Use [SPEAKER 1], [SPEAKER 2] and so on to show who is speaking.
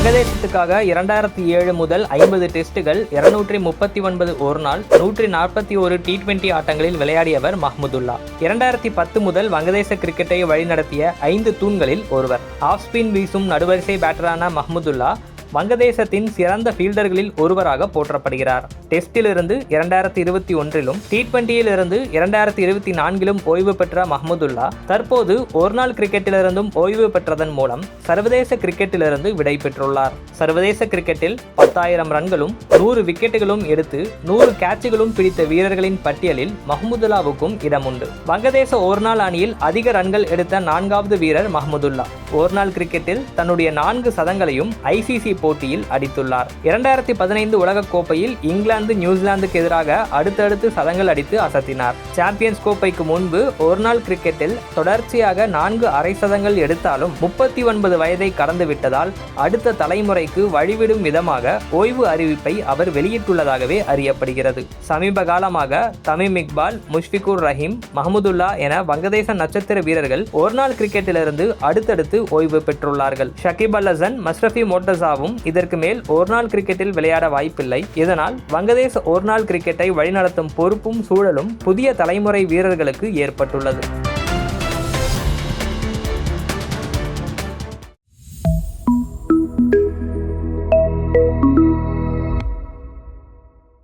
[SPEAKER 1] வங்கதேசத்துக்காக 2007 முதல் 50 டெஸ்டுகள், 239 ஒருநாள், 141 T20 ஆட்டங்களில் விளையாடியவர் மஹ்முதுல்லா. 2010 முதல் வங்கதேச கிரிக்கெட்டை வழிநடத்திய 5 தூண்களில் ஒருவர். ஆஃப் ஸ்பின் வீசும் நடுவரிசை பேட்டரான மஹ்முதுல்லா வங்கதேசத்தின் சிறந்த ஃபீல்டர்களில் ஒருவராக போற்றப்படுகிறார். டெஸ்டிலிருந்து 2021 T20 2024 ஓய்வு பெற்ற மஹ்முதுல்லா தற்போது ஒருநாள் கிரிக்கெட்டிலிருந்தும் ஓய்வு பெற்றதன் மூலம் சர்வதேச கிரிக்கெட்டிலிருந்து விடை பெற்றுள்ளார். சர்வதேச கிரிக்கெட்டில் 10,000 ரன்களும் 100 விக்கெட்டுகளும் எடுத்து 100 கேட்சுகளும் பிடித்த வீரர்களின் பட்டியலில் மஹ்முதுல்லாவுக்கும் இடம் உண்டு. வங்கதேச ஒருநாள் அணியில் அதிக ரன்கள் எடுத்த 4வது வீரர் மஹ்முதுல்லா. ஒருநாள் கிரிக்கெட்டில் தன்னுடைய 4 சதங்களையும் ICC போட்டியில் அடித்துள்ளார். 2015 உலகக்கோப்பையில் இங்கிலாந்து நியூசிலாந்துக்கு எதிராக அடுத்தடுத்து சதங்கள் அடித்து அசத்தினார். சாம்பியன்ஸ் கோப்பைக்கு முன்பு ஒருநாள் கிரிக்கெட்டில் தொடர்ச்சியாக 4 அரை சதங்கள் எடுத்தாலும் 39 வயதை கடந்து விட்டதால் அடுத்த தலைமுறைக்கு வழிவிடும் விதமாக ஓய்வு அறிவிப்பை அவர் வெளியிட்டுள்ளதாகவே அறியப்படுகிறது. சமீப காலமாக தமீம் இக்பால், முஷ்ஃபிகுர் ரஹீம், மஹ்முதுல்லா என வங்கதேச நட்சத்திர வீரர்கள் ஒருநாள் கிரிக்கெட்டிலிருந்து அடுத்தடுத்து ஓய்வு பெற்றுள்ளார்கள். ஷகிப் அல் ஹசன், மஷ்ரஃபி மோர்டஸாவும் இதற்கு மேல் ஒருநாள் கிரிக்கெட்டில் விளையாட வாய்ப்பில்லை. இதனால் வங்கதேச ஒருநாள் கிரிக்கெட்டை வழிநடத்தும் பொறுப்பும் சூழலும் புதிய தலைமுறை வீரர்களுக்கு ஏற்பட்டுள்ளது.